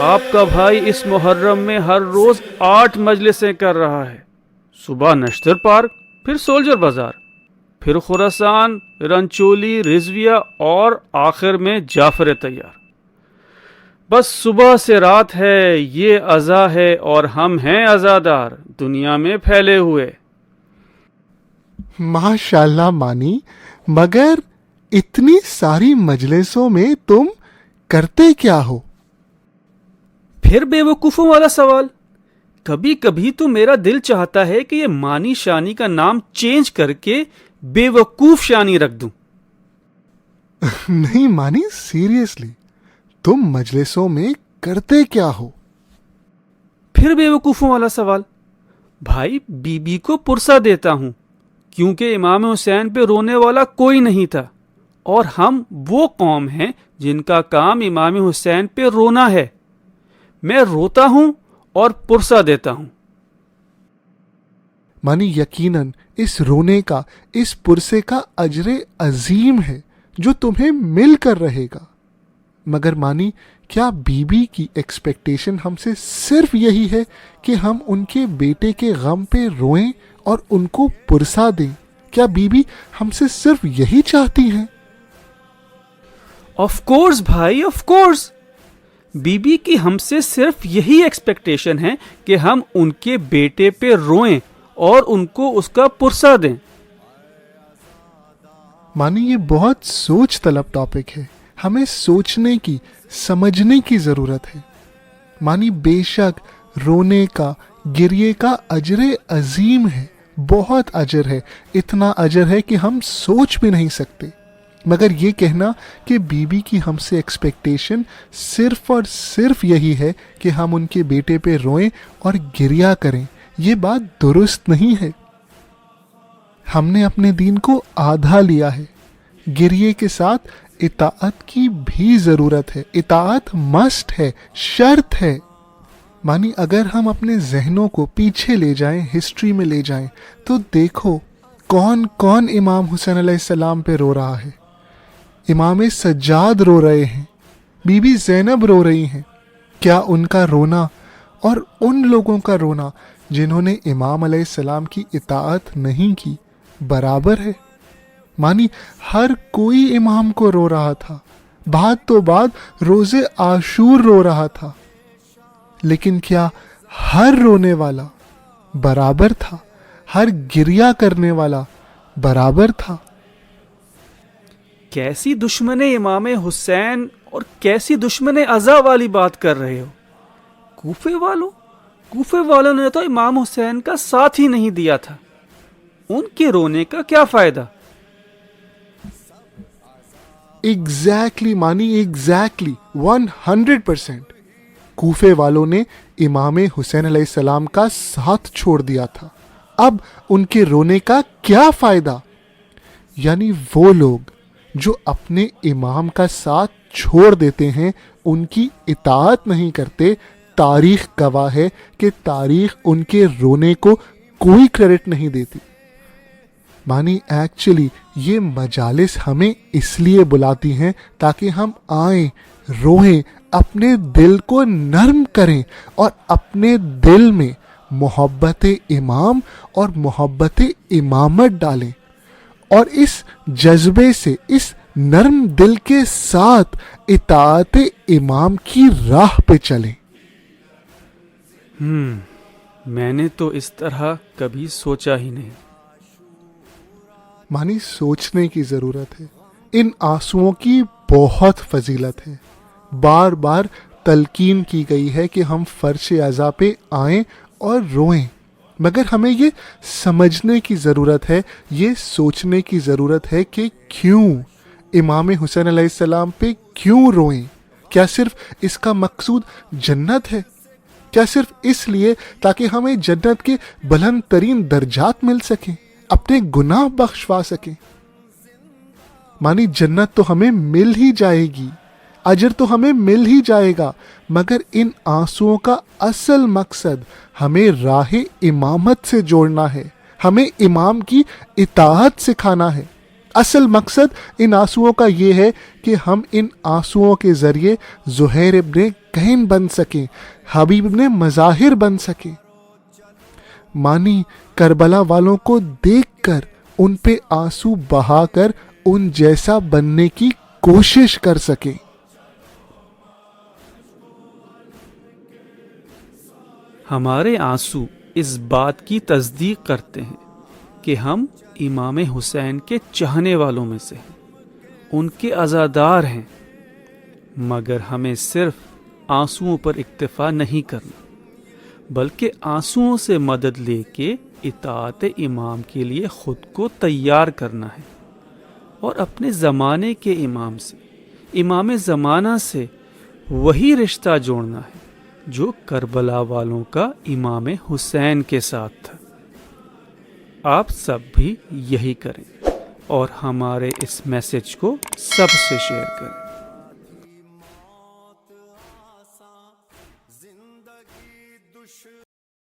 آپ کا بھائی اس محرم میں ہر روز 8 مجلسیں کر رہا ہے. صبح نشتر پارک، پھر سولجر بازار، پھر خراسان، رنچولی، رضویہ اور آخر میں جعفر طیار. بس صبح سے رات ہے، یہ عزا ہے اور ہم ہیں عزادار دنیا میں پھیلے ہوئے. ماشاءاللہ مانی، مگر اتنی ساری مجلسوں میں تم کرتے کیا ہو؟ پھر بے وقوفوں والا سوال. کبھی کبھی تو میرا دل چاہتا ہے کہ یہ مانی شانی کا نام چینج کر کے بے وقوف شانی رکھ دوں. نہیں مانی، سیریسلی تم مجلسوں میں کرتے کیا ہو؟ پھر بے وقوفوں والا سوال. بھائی بی بی کو پرسہ دیتا ہوں کیونکہ امام حسین پہ رونے والا کوئی نہیں تھا، اور ہم وہ قوم ہیں جن کا کام امام حسین پہ رونا ہے. میں روتا ہوں اور پرسہ دیتا ہوں. مانی یقیناً اس رونے کا، اس پرسے کا اجر عظیم ہے جو تمہیں مل کر رہے گا. مگر مانی، کیا بی بی کی ایکسپیکٹیشن ہم سے صرف یہی ہے کہ ہم ان کے بیٹے کے غم پہ روئیں اور ان کو پرسہ دیں؟ کیا بی بی ہم سے صرف یہی چاہتی ہیں؟ آف کورس بھائی، آف کورس. بی بی کی ہم سے صرف یہی ایکسپیکٹیشن ہے کہ ہم ان کے بیٹے پہ روئیں اور ان کو اس کا پرسہ دیں. مانی یہ بہت سوچ طلب ٹاپک ہے، ہمیں سوچنے کی، سمجھنے کی ضرورت ہے. مانی بے شک رونے کا، گریے کا اجر عظیم ہے، بہت اجر ہے، اتنا اجر ہے کہ ہم سوچ بھی نہیں سکتے. مگر یہ کہنا کہ بی بی کی ہم سے ایکسپیکٹیشن صرف اور صرف یہی ہے کہ ہم ان کے بیٹے پہ روئیں اور گریا کریں، یہ بات درست نہیں ہے. ہم نے اپنے دین کو آدھا لیا ہے. گریے کے ساتھ اطاعت کی بھی ضرورت ہے. اطاعت مسٹ ہے، شرط ہے. مانی اگر ہم اپنے ذہنوں کو پیچھے لے جائیں، ہسٹری میں لے جائیں، تو دیکھو کون کون امام حسین علیہ السلام پہ رو رہا ہے. امام سجاد رو رہے ہیں، بی بی زینب رو رہی ہیں. کیا ان کا رونا اور ان لوگوں کا رونا جنہوں نے امام علیہ السلام کی اطاعت نہیں کی برابر ہے؟ مانی ہر کوئی امام کو رو رہا تھا، بعد تو بعد روز عاشور رو رہا تھا. لیکن کیا ہر رونے والا برابر تھا؟ ہر گریا کرنے والا برابر تھا؟ کیسی دشمن امام حسین اور کیسی دشمن عزا والی بات کر رہے ہو؟ کوفے والوں نے تو امام حسین کا ساتھ ہی نہیں دیا تھا. ان کے رونے کا کیا فائدہ؟ ایگزیکٹلی مانی، ایگزیکٹلی 100%. کوفے والوں نے امام حسین علیہ السلام کا ساتھ چھوڑ دیا تھا. اب ان کے رونے کا کیا فائدہ؟ یعنی وہ لوگ جو اپنے امام کا ساتھ چھوڑ دیتے ہیں، ان کی اطاعت نہیں کرتے. تاریخ گواہ ہے کہ تاریخ ان کے رونے کو کوئی کریڈٹ نہیں دیتی. مانی ایکچولی یہ مجالس ہمیں اس لیے بلاتی ہیں تاکہ ہم آئیں، روئیں، اپنے دل کو نرم کریں اور اپنے دل میں محبت امام اور محبت امامت ڈالیں، اور اس جذبے سے، اس نرم دل کے ساتھ اطاعت امام کی راہ پہ چلیں. میں نے تو اس طرح کبھی سوچا ہی نہیں. مانی سوچنے کی ضرورت ہے. ان آنسوؤں کی بہت فضیلت ہے. بار بار تلقین کی گئی ہے کہ ہم فرش عزا پہ آئیں اور روئیں، مگر ہمیں یہ سمجھنے کی ضرورت ہے، یہ سوچنے کی ضرورت ہے کہ کیوں امام حسین علیہ السلام پہ کیوں روئیں. کیا صرف اس کا مقصود جنت ہے؟ کیا صرف اس لیے تاکہ ہمیں جنت کے بلند ترین درجات مل سکیں، اپنے گناہ بخشوا سکیں؟ مانی جنت تو ہمیں مل ہی جائے گی، اجر تو ہمیں مل ہی جائے گا، مگر ان آنسوؤں کا اصل مقصد ہمیں راہ امامت سے جوڑنا ہے، ہمیں امام کی اطاعت سکھانا ہے. اصل مقصد ان آنسوؤں کا یہ ہے کہ ہم ان آنسوؤں کے ذریعے زہیر ابن کہن بن سکیں، حبیب ابن مظاہر بن سکیں، مانی کربلا والوں کو دیکھ کر ان پہ آنسو بہا کر ان جیسا بننے کی کوشش کر سکیں۔ ہمارے آنسو اس بات کی تصدیق کرتے ہیں کہ ہم امام حسین کے چاہنے والوں میں سے ہیں، ان کے عزادار ہیں، مگر ہمیں صرف آنسوؤں پر اکتفا نہیں کرنا، بلکہ آنسوؤں سے مدد لے کے اطاعت امام کے لیے خود کو تیار کرنا ہے، اور اپنے زمانے کے امام سے، امام زمانہ سے وہی رشتہ جوڑنا ہے جو کربلا والوں کا امام حسین کے ساتھ تھا۔ آپ سب بھی یہی کریں اور ہمارے اس میسج کو سب سے شیئر کریں۔